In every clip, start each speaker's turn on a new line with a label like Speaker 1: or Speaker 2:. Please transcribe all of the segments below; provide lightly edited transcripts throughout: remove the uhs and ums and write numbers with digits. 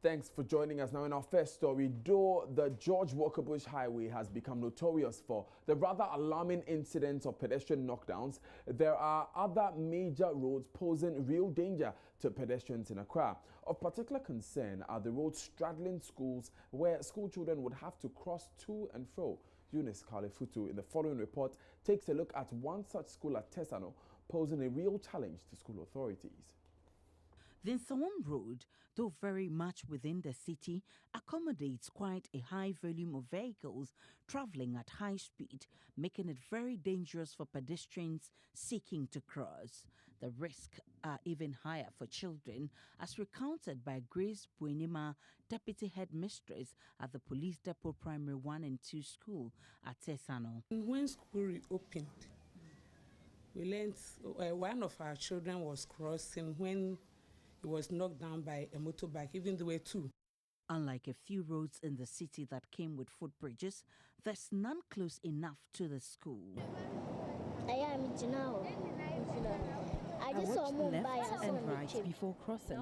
Speaker 1: Thanks for joining us. Now in our first story, though the George Walker Bush Highway has become notorious for the rather alarming incidents of pedestrian knockdowns, there are other major roads posing real danger to pedestrians in Accra. Of particular concern are the roads straddling schools where school children would have to cross to and fro. Eunice Kalefutu in the following report takes a look at one such school at Tesano, posing a real challenge to school authorities.
Speaker 2: The Nsawam Road, though very much within the city, accommodates quite a high volume of vehicles traveling at high speed, making it very dangerous for pedestrians seeking to cross. The risks are even higher for children, as recounted by Grace Buenima, Deputy Headmistress at the Police Depot Primary 1 and 2 School at Tesano.
Speaker 3: When school reopened, we learned one of our children was crossing when he was knocked down by a motorbike, even there were two.
Speaker 2: Unlike a few roads in the city that came with footbridges, there's none close enough to the school.
Speaker 4: I
Speaker 5: watch left and right before crossing.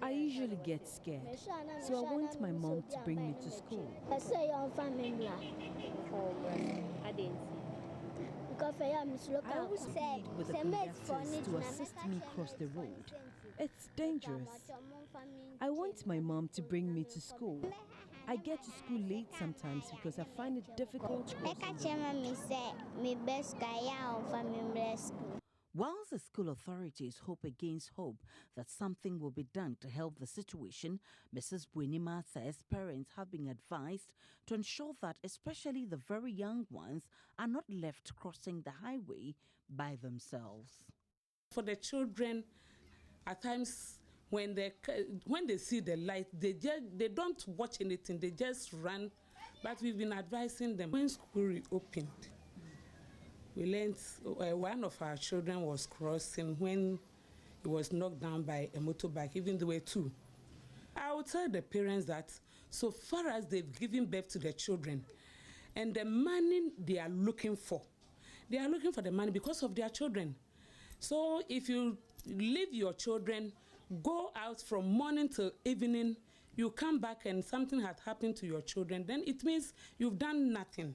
Speaker 5: I usually get scared, so I want my mom to bring me to school. I always plead with the conductors to assist me cross the road. It's dangerous. I want my mom to bring me to school. I get to school late sometimes because I find it difficult crossing.
Speaker 2: Whilst the school authorities hope against hope that something will be done to help the situation, Mrs. Buenima says parents have been advised to ensure that especially the very young ones are not left crossing the highway by themselves.
Speaker 3: For the children, at times when they see the light, they don't watch anything, they just run. But we've been advising them. When school reopened, we learned one of our children was crossing when he was knocked down by a motorbike, even there were two. I would tell the parents that so far as they've given birth to their children and the money they are looking for the money because of their children. So if you leave your children, go out from morning till evening, you come back and something has happened to your children, then it means you've done nothing.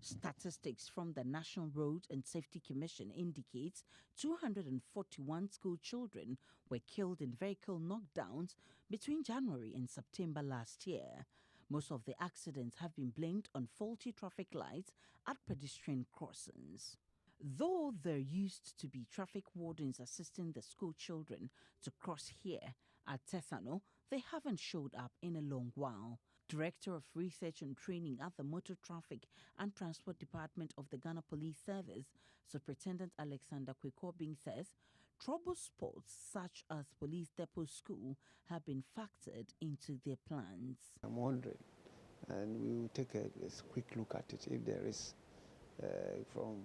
Speaker 2: Statistics from the National Road and Safety Commission indicates 241 school children were killed in vehicle knockdowns between January and September last year. Most of the accidents have been blamed on faulty traffic lights at pedestrian crossings. Though there used to be traffic wardens assisting the school children to cross here at Tesano, they haven't showed up in a long while. Director of Research and Training at the Motor Traffic and Transport Department of the Ghana Police Service, Superintendent Alexander Kwekobing says trouble spots such as Police Depot School have been factored into their plans.
Speaker 6: I'm wondering, and we will take a quick look at it if there is from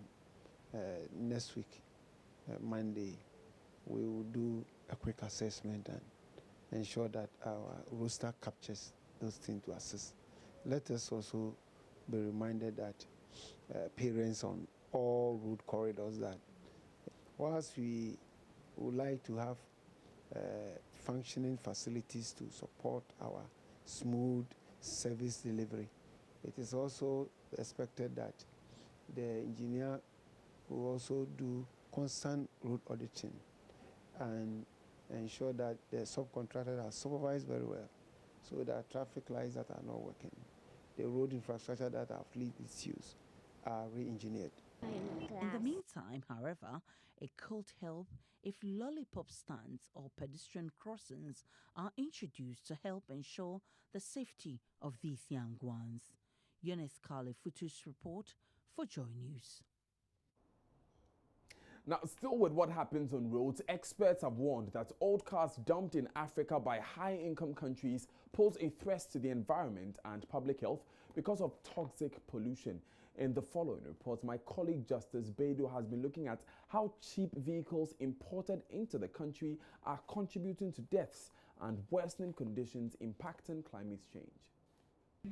Speaker 6: next week, Monday, we will do a quick assessment and ensure that our roster captures those things to assist. Let us also be reminded that parents on all road corridors that whilst we would like to have functioning facilities to support our smooth service delivery, it is also expected that the engineer will also do constant road auditing and ensure that the subcontractors are supervised very well so that traffic lights that are not working, the road infrastructure that our fleet is used are re-engineered.
Speaker 2: In the meantime, however, it could help if lollipop stands or pedestrian crossings are introduced to help ensure the safety of these young ones. Eunice Kalefutu's report for Joy News.
Speaker 1: Now, still with what happens on roads, experts have warned that old cars dumped in Africa by high-income countries pose a threat to the environment and public health because of toxic pollution. In the following report, my colleague Justice Beidou has been looking at how cheap vehicles imported into the country are contributing to deaths and worsening conditions impacting climate change.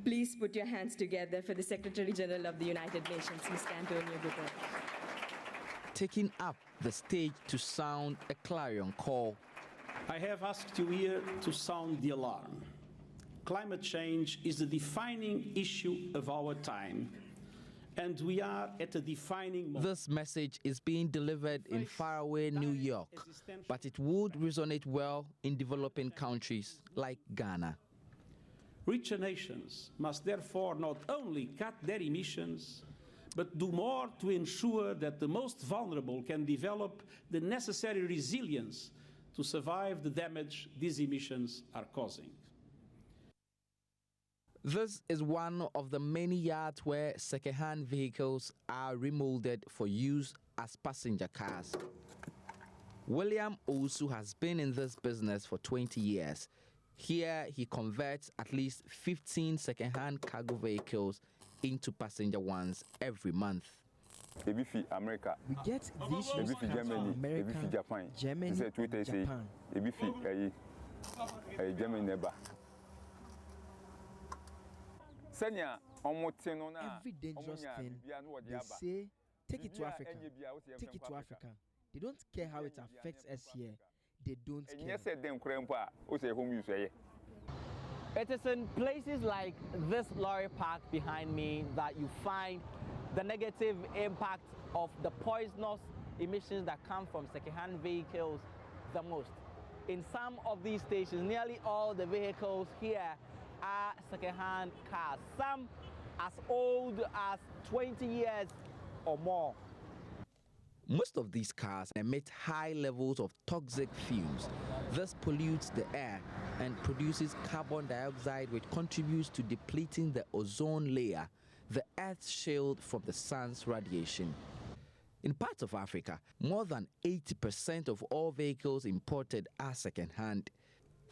Speaker 7: Please put your hands together for the Secretary General of the United Nations, Mr. Antonio Guterres.
Speaker 8: Taking up the stage to sound a clarion call.
Speaker 9: I have asked you here to sound the alarm. Climate change is the defining issue of our time, and we are at a defining moment.
Speaker 8: This message is being delivered in faraway New York, but it would resonate well in developing countries like Ghana.
Speaker 9: Richer nations must therefore not only cut their emissions, but do more to ensure that the most vulnerable can develop the necessary resilience to survive the damage these emissions are causing.
Speaker 8: This is one of the many yards where second-hand vehicles are remolded for use as passenger cars. William Osu has been in this business for 20 years. Here, he converts at least 15 second-hand cargo vehicles into passenger ones every month.
Speaker 10: We get these used cars from America, Germany, Japan. Every dangerous thing, they say, take it to Africa. Take it to Africa. They don't care how it affects us here. They don't care.
Speaker 8: It is in places like this lorry park behind me that you find the negative impact of the poisonous emissions that come from second-hand vehicles the most. In some of these stations, nearly all the vehicles here are second-hand cars, some as old as 20 years or more. Most of these cars emit high levels of toxic fumes. This pollutes the air and produces carbon dioxide, which contributes to depleting the ozone layer, the Earth's shield from the sun's radiation. In parts of Africa, more than 80% of all vehicles imported are second-hand.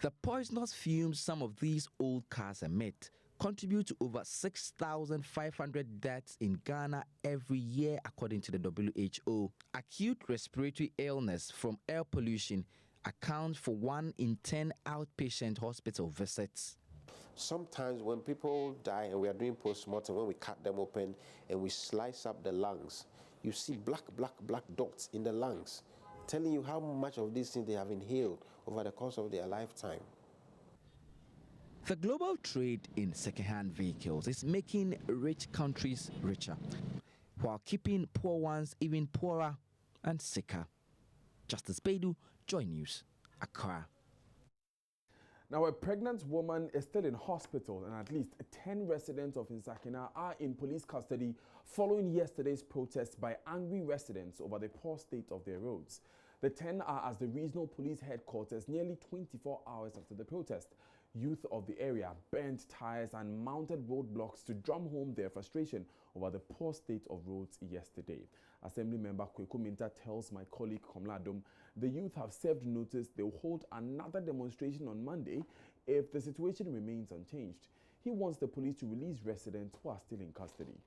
Speaker 8: The poisonous fumes some of these old cars emit contribute to over 6,500 deaths in Ghana every year, according to the WHO. Acute respiratory illness from air pollution accounts for 1 in 10 outpatient hospital visits.
Speaker 11: Sometimes when people die and we are doing post-mortem, when we cut them open and we slice up the lungs, you see black dots in the lungs, telling you how much of these things they have inhaled over the course of their lifetime.
Speaker 8: The global trade in second-hand vehicles is making rich countries richer, while keeping poor ones even poorer and sicker. Justice Beidou, Joy News, Accra.
Speaker 1: Now, a pregnant woman is still in hospital, and at least 10 residents of Nsakina are in police custody following yesterday's protest by angry residents over the poor state of their roads. The 10 are at the regional police headquarters nearly 24 hours after the protest. Youth of the area burned tires and mounted roadblocks to drum home their frustration over the poor state of roads yesterday. Assembly member Kweku Minta tells my colleague Komladum the youth have served notice they will hold another demonstration on Monday if the situation remains unchanged. He wants the police to release residents who are still in custody.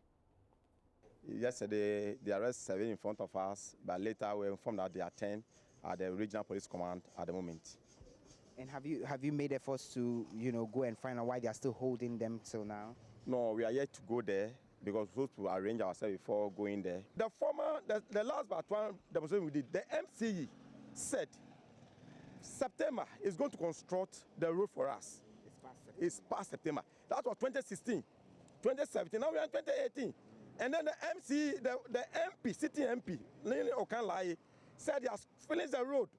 Speaker 10: Yesterday, the arrests were in front of us, but later we were informed that they are 10 at the regional police command at the moment.
Speaker 12: And have you made efforts to, go and find out why they are still holding them till now?
Speaker 10: No, we are yet to go there because we have to arrange ourselves before going there. The last but one demonstration we did, the MCE said September is going to construct the road for us. It's past September. That was 2016, 2017. Now we are in 2018. And then the MCE, the MP, city MP, Lili Okanlai, said he has finished the road.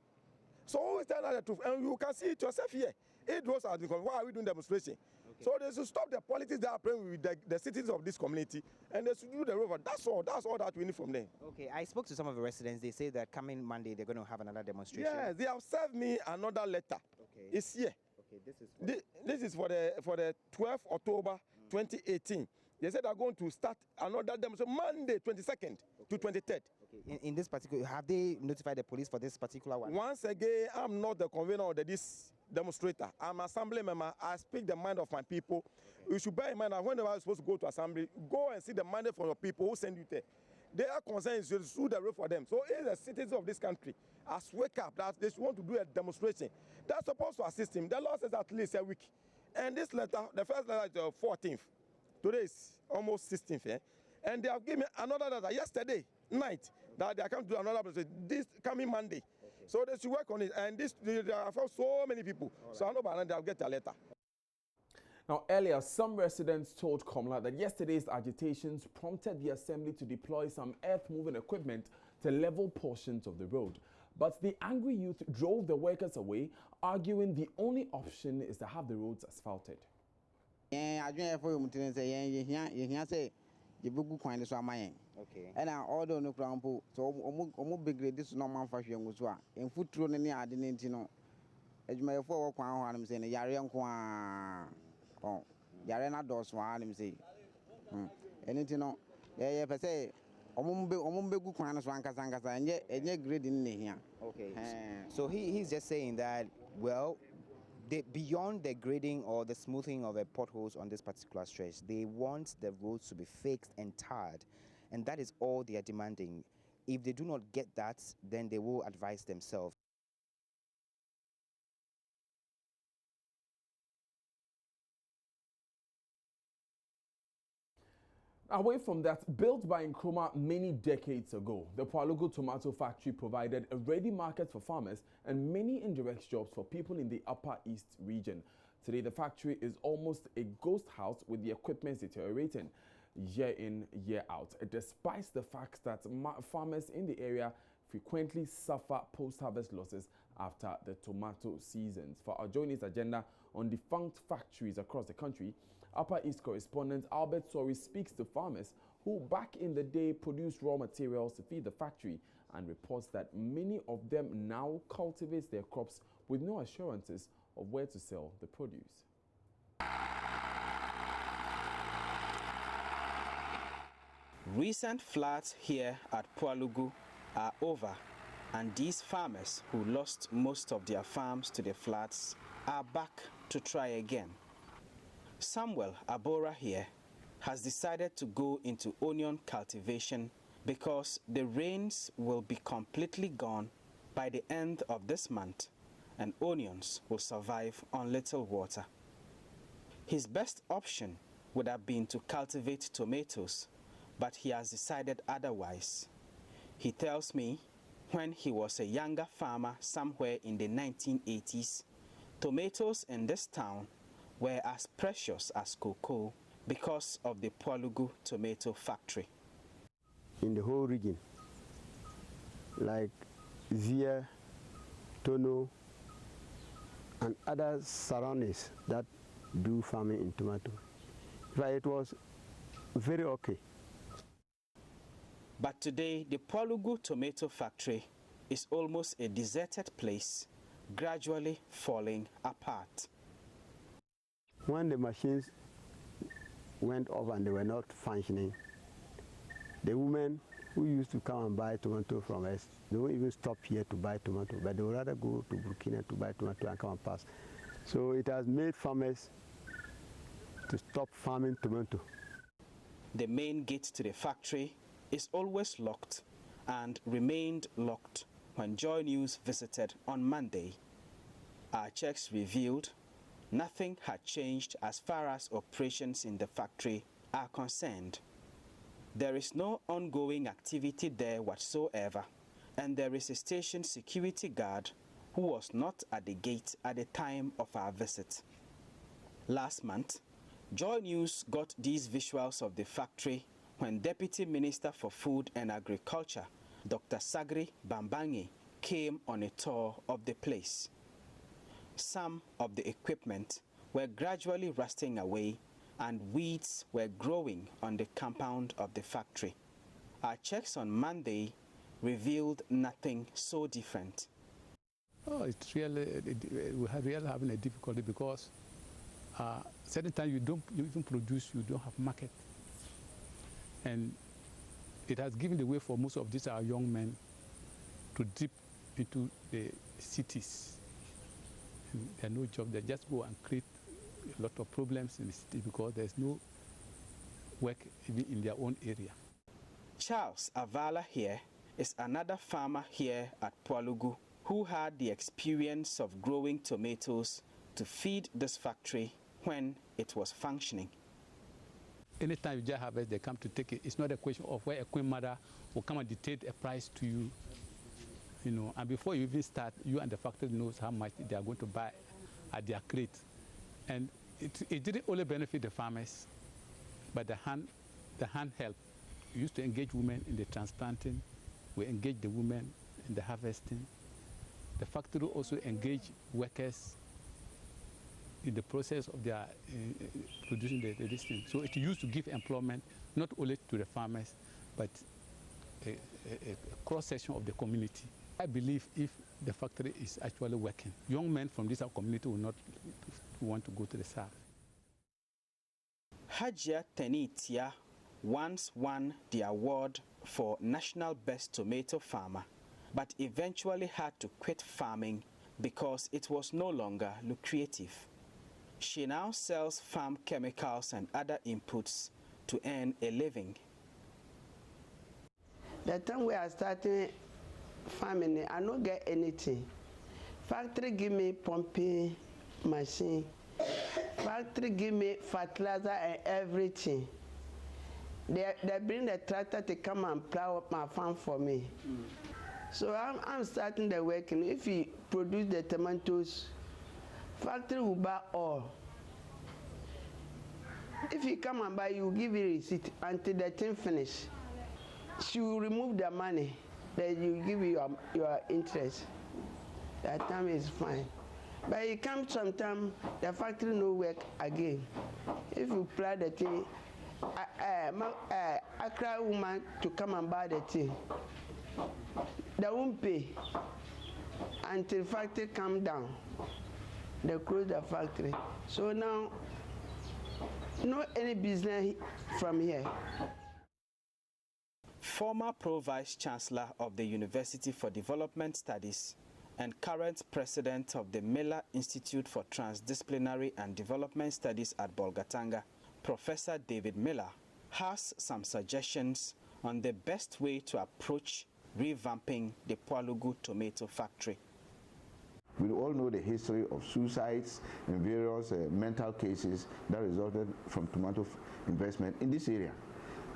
Speaker 10: So always tell us the truth, and you can see it yourself here. It was as because why are we doing demonstration? Okay. So they should stop the politics they are playing with the citizens of this community, and they should do the road. That's all that we need from them.
Speaker 12: Okay, I spoke to some of the residents. They say that coming Monday they're going to have another demonstration.
Speaker 10: Yes, they have served me another letter. Okay. It's here. Okay, this is for the 12th October 2018. They said they're going to start another demonstration Monday 22nd to 23rd.
Speaker 12: Okay. In this particular, have they notified the police for this particular one?
Speaker 10: Once again, I'm not the convener of this demonstrator. I'm an assembly member. I speak the mind of my people. Okay. You should bear in mind that whenever you're supposed to go to assembly, go and see the mandate from your people who send you there. Their concern is to do the road for them. So if the citizens of this country has wake up that they want to do a demonstration, they're supposed to assist him. The law says at least a week. And this letter, the first letter is the 14th. Today is almost 16th, eh? And they have given me another letter yesterday night that they are coming to do another demonstration this coming Monday. Okay. So they should work on it. And they have found so many people. Right. So I know by now they'll get a letter.
Speaker 1: Now, earlier, some residents told Komla that yesterday's agitations prompted the assembly to deploy some earth-moving equipment to level portions of the road. But the angry youth drove the workers away, arguing the only option is to have the roads asphalted.
Speaker 12: Okay. And I order no crampo, so big this no man fashion was one. And foot thrown any I didn't know. As my forward crown, I'm saying, Yarian Quan. Oh, Yarena doors one, I'm saying. Anything, yeah, per se. Omumbe Kwana Swanka and yet great in here.
Speaker 13: Okay. So he's just saying that, well, beyond the grading or the smoothing of the potholes on this particular stretch, they want the roads to be fixed and tarred. And that is all they are demanding. If they do not get that, then they will advise themselves.
Speaker 1: Away from that, built by Nkrumah many decades ago, the Poalugu tomato factory provided a ready market for farmers and many indirect jobs for people in the Upper East region. Today, the factory is almost a ghost house with the equipment deteriorating year in, year out, despite the fact that farmers in the area frequently suffer post-harvest losses after the tomato seasons. For our journey's agenda on defunct factories across the country, Upper East correspondent Albert Sori speaks to farmers who back in the day produced raw materials to feed the factory and reports that many of them now cultivate their crops with no assurances of where to sell the produce.
Speaker 14: Recent floods here at Poalugu are over, and these farmers who lost most of their farms to the floods are back to try again. Samuel Abora here has decided to go into onion cultivation because the rains will be completely gone by the end of this month and onions will survive on little water. His best option would have been to cultivate tomatoes, but he has decided otherwise. He tells me when he was a younger farmer somewhere in the 1980s, tomatoes in this town were as precious as cocoa because of the Poalugu tomato factory.
Speaker 6: In the whole region, like Zia, Tono, and other surroundings that do farming in tomato, but it was very okay.
Speaker 14: But today, the Poalugu tomato factory is almost a deserted place, gradually falling apart.
Speaker 6: When the machines went off and they were not functioning, the women who used to come and buy tomato from us, they won't even stop here to buy tomato, but they would rather go to Burkina to buy tomato and come and pass. So it has made farmers to stop farming tomato.
Speaker 14: The main gate to the factory is always locked and remained locked when Joy News visited on Monday. Our checks revealed nothing had changed as far as operations in the factory are concerned. There is no ongoing activity there whatsoever, and there is a station security guard who was not at the gate at the time of our visit. Last month, Joy News got these visuals of the factory when Deputy Minister for Food and Agriculture, Dr. Sagri Bambangi, came on a tour of the place. Some of the equipment were gradually rusting away and weeds were growing on the compound of the factory. Our checks on Monday revealed nothing so different.
Speaker 15: Oh, it's really, we are really having a difficulty because certain times you even produce, you don't have market. And it has given the way for most of these our young men to dip into the cities. And there are no jobs, they just go and create a lot of problems in the city because there's no work even in their own area.
Speaker 14: Charles Avala here is another farmer here at Poalugu who had the experience of growing tomatoes to feed this factory when it was functioning.
Speaker 15: Anytime you just harvest, they come to take it. It's not a question of where a queen mother will come and dictate a price to you. You know, and before you even start, you and the factory knows how much they are going to buy at their crate. And it didn't only benefit the farmers, but the hand help. We used to engage women in the transplanting. We engaged the women in the harvesting. The factory also engaged workers in the process of their producing this thing. So it used to give employment not only to the farmers, but a cross-section of the community. I believe if the factory is actually working, young men from this community will not want to go to the south.
Speaker 14: Hajia Tenitia once won the award for National Best Tomato Farmer, but eventually had to quit farming because it was no longer lucrative. She now sells farm chemicals and other inputs to earn a living.
Speaker 16: The time we are starting farming, I don't get anything. Factory give me pumping machine. Factory give me fertilizer and everything. They bring the tractor to come and plow up my farm for me. So I'm starting the work, and if you produce the tomatoes, factory will buy all. If you come and buy, you will give you receipt until the thing finish. She will remove the money, then you give you your interest. That time is fine. But it comes sometime, the factory no work again. If you plow the thing, I cry woman to come and buy the thing. They won't pay until factory come down. They close the factory. So now, no any business from here.
Speaker 14: Former Pro-Vice Chancellor of the University for Development Studies and current president of the Miller Institute for Transdisciplinary and Development Studies at Bolgatanga, Professor David Miller, has some suggestions on the best way to approach revamping the Pwalugu tomato factory.
Speaker 17: We all know the history of suicides and various mental cases that resulted from tomato investment in this area.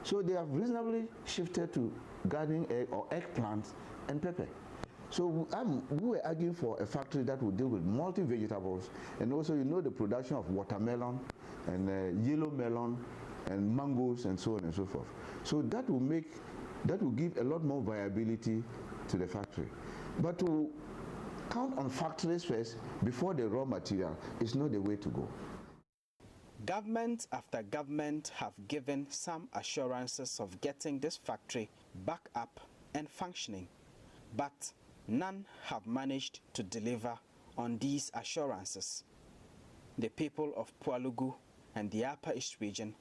Speaker 17: So they have reasonably shifted to gardening egg or eggplants and pepper. So we were arguing for a factory that would deal with multi-vegetables, and also the production of watermelon and yellow melon and mangoes and so on and so forth. So that will give a lot more viability to the factory. But to count on factories first before the raw material is not the way to go.
Speaker 14: Government after government have given some assurances of getting this factory back up and functioning, but none have managed to deliver on these assurances. The people of Pwalugu and the Upper East region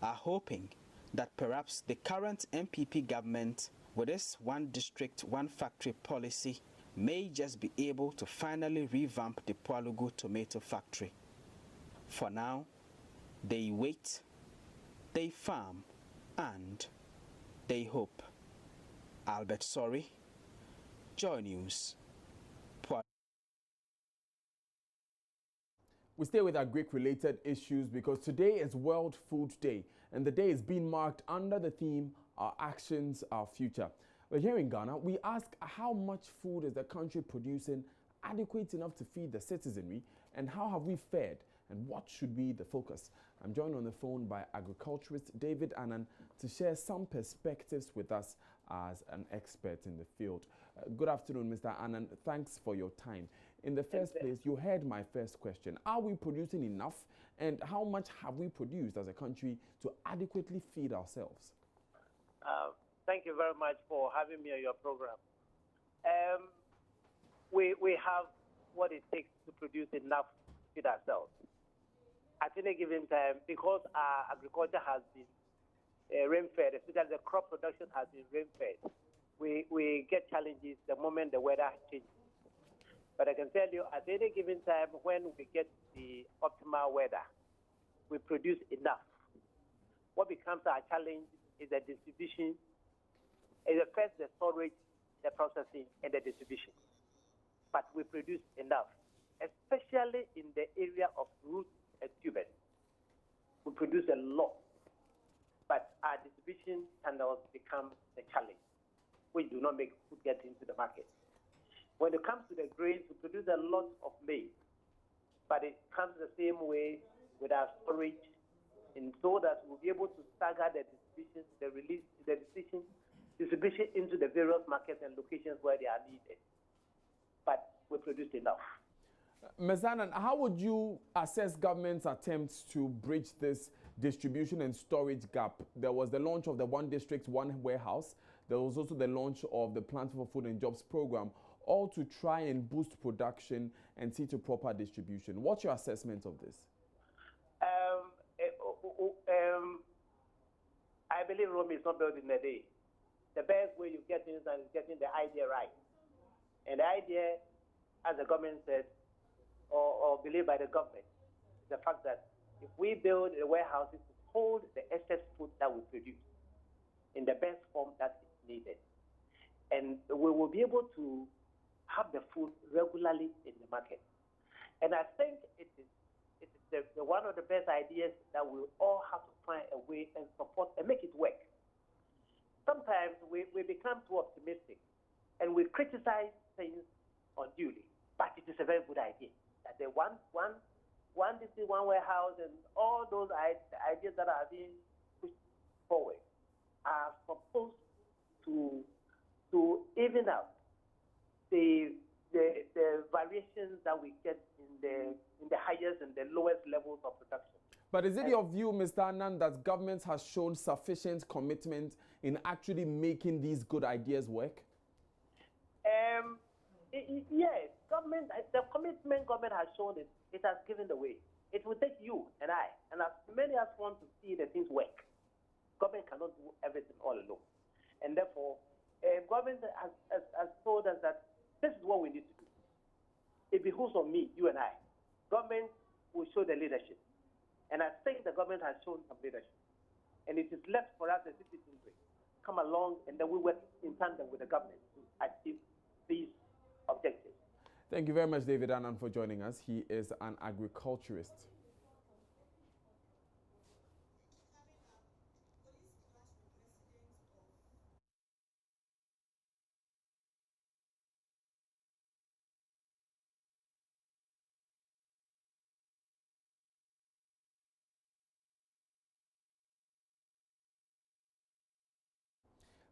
Speaker 14: are hoping that perhaps the current MPP government, with its one district, one factory policy, may just be able to finally revamp the Pwalugu tomato factory. For now, they wait, they farm, and they hope. Albert Sorry, Joy News.
Speaker 1: We stay with our Greek-related issues because today is World Food Day, and the day is being marked under the theme, Our Actions, Our Future. Well, here in Ghana, we ask how much food is the country producing adequate enough to feed the citizenry, and how have we fared, and what should be the focus? I'm joined on the phone by agriculturist David Annan to share some perspectives with us as an expert in the field. Good afternoon, Mr. Annan. Thanks for your time. In the first place, you heard my first question. Are we producing enough, and how much have we produced as a country to adequately feed ourselves?
Speaker 18: Thank you very much for having me on your program. We have what it takes to produce enough to feed ourselves. At any given time, because our agriculture has been rain-fed, especially the crop production has been rain-fed, we get challenges the moment the weather changes. But I can tell you, at any given time, when we get the optimal weather, we produce enough. What becomes our challenge is the distribution, first the storage, the processing, and the distribution. But we produce enough, especially in the area of roots and tubers. We produce a lot, but our distribution channels become the challenge, which do not make food get into the market. When it comes to the grains, we produce a lot of maize, but it comes the same way with so that we'll be able to stagger the distribution into the various markets and locations where they are needed. But we produced enough.
Speaker 1: Ms. Annan, how would you assess government's attempts to bridge this distribution and storage gap? There was the launch of the One District, One Warehouse. There was also the launch of the Plant for Food and Jobs program, all to try and boost production and see to proper distribution. What's your assessment of this?
Speaker 18: I believe Rome is not built in a day. The best way you get things done is getting the idea right. And the idea, as the government said, or believed by the government, is the fact that if we build the warehouses to hold the excess food that we produce in the best form that is needed, and we will be able to have the food regularly in the market. And I think it is one of the best ideas that we all have to find a way and support and make it work. Sometimes we become too optimistic and we criticize things unduly, but it is a very good idea that the one district, one warehouse, and all those ideas that are being pushed forward are supposed to even out the variations that we get in the highest and the lowest levels of production.
Speaker 1: But is it your view, Mr. Annan, that government has shown sufficient commitment in actually making these good ideas work?
Speaker 18: Yes, the commitment government has shown it has given the way. It will take you and I, and as many as want to see the things work. Government cannot do everything all alone. And therefore, government has told us that this is what we need to do. It behooves on me, you and I. Government will show the leadership. And I think the government has shown some leadership. And it is left for us as citizens to come along and then we work in tandem with the government to achieve these objectives.
Speaker 1: Thank you very much, David Annan, for joining us. He is an agriculturist.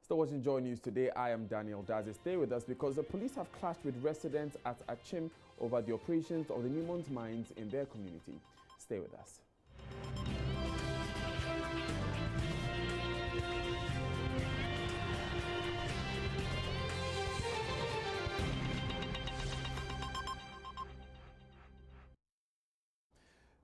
Speaker 1: Still watching Joy News today, I am Daniel Dazi. Stay with us because the police have clashed with residents at Achim over the operations of the Newmont mines in their community. Stay with us.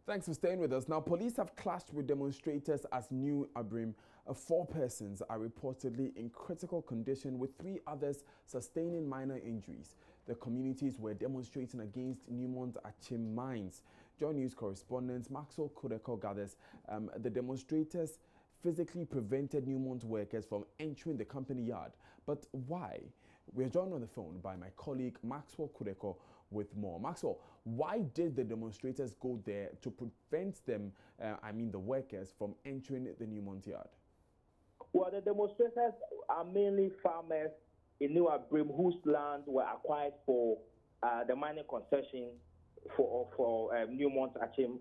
Speaker 1: Thanks for staying with us. Now, police have clashed with demonstrators as New Abrim. 4 persons are reportedly in critical condition, with 3 others sustaining minor injuries. The communities were demonstrating against Newmont Achim mines. Joy News correspondent Maxwell Kudeko gathers the demonstrators physically prevented Newmont workers from entering the company yard. But why? We're joined on the phone by my colleague Maxwell Kudeko with more. Maxwell, why did the demonstrators go there to prevent them, the workers, from entering the Newmont yard?
Speaker 19: Well, the demonstrators are mainly farmers in New Abrim whose lands were acquired for the mining concession for Newmont Achim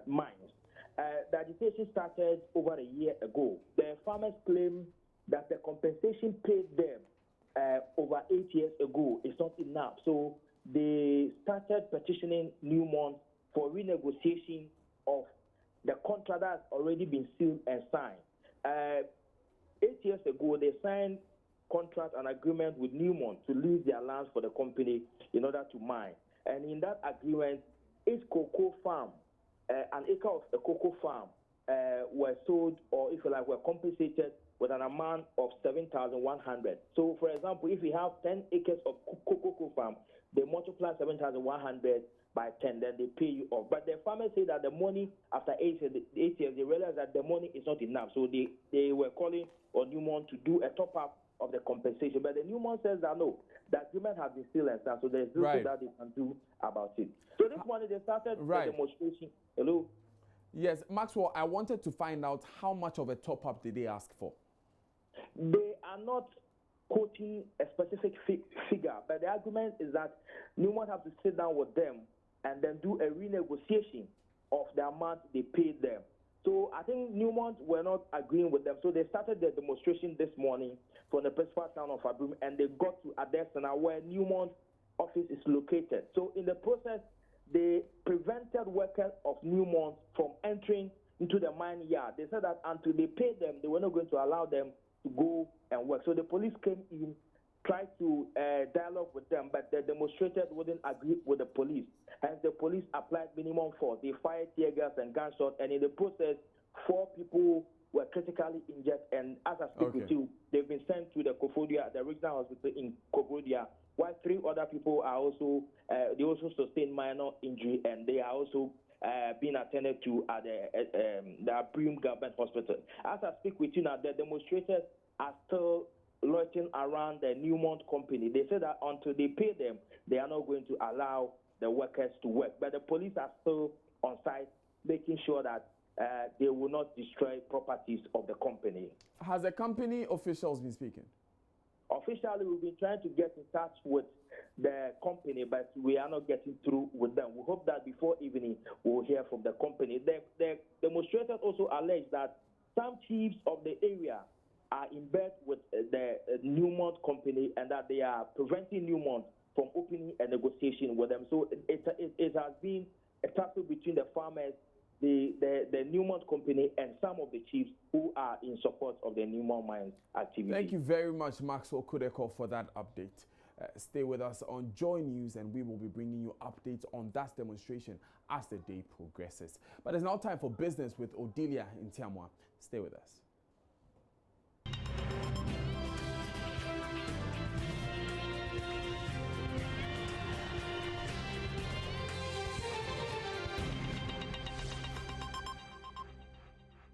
Speaker 19: mines. The agitation started over a year ago. The farmers claim that the compensation paid them over 8 years ago is not enough. So they started petitioning Newmont for renegotiation of the contract that has already been sealed and signed. 8 years ago, they signed contract and agreement with Newmont to lease their lands for the company in order to mine. And in that agreement, each cocoa farm, an acre of the cocoa farm, were sold, or if you like, were compensated with an amount of 7,100. So, for example, if you have 10 acres of cocoa farm, they multiply 7,100 by 10, then they pay you off. But the farmers say that the money, after 8 years, they realized that the money is not enough. So they were calling on Newmont to do a top-up of the compensation. But the Newmont says that no, the agreement has been sealed and stuff, so there's nothing that they can do about it. So this morning they started the demonstration. Hello?
Speaker 1: Yes, Maxwell, I wanted to find out how much of a top-up did they ask for?
Speaker 19: They are not quoting a specific figure, but the argument is that Newmont have to sit down with them and then do a renegotiation of the amount they paid them. So I think Newmont were not agreeing with them. So they started the demonstration this morning from the principal town of Abrum, and they got to Adesina, where Newmont office is located. So in the process, they prevented workers of Newmont from entering into the mine yard. They said that until they paid them, they were not going to allow them to go and work. So the police came in, tried to dialogue with them, but the demonstrators wouldn't agree with the police. Hence, the police applied minimum force. They fired tear gas and gunshots, and in the process, 4 people were critically injured. And as I speak with you, they've been sent to the Kofodia, the regional hospital in Kofodia, while 3 other people are also, they also sustained minor injury, and they are also being attended to at the Abrum Government Hospital. As I speak with you now, the demonstrators are still loitering around the Newmont company. They say that until they pay them, they are not going to allow the workers to work. But the police are still on site, making sure that they will not destroy properties of the company.
Speaker 1: Has the company officials been speaking?
Speaker 19: Officially, we've been trying to get in touch with the company, but we are not getting through with them. We hope that before evening, we'll hear from the company. The demonstrators also allege that some chiefs of the area are in bed with the Newmont company, and that they are preventing Newmont from opening a negotiation with them. So it has been a tussle between the farmers, the Newmont company, and some of the chiefs who are in support of the Newmont mines activity.
Speaker 1: Thank you very much, Maxwell Kudeko, for that update. Stay with us on Joy News, and we will be bringing you updates on that demonstration as the day progresses. But it's now time for business with Odelia in Tiamwa. Stay with us.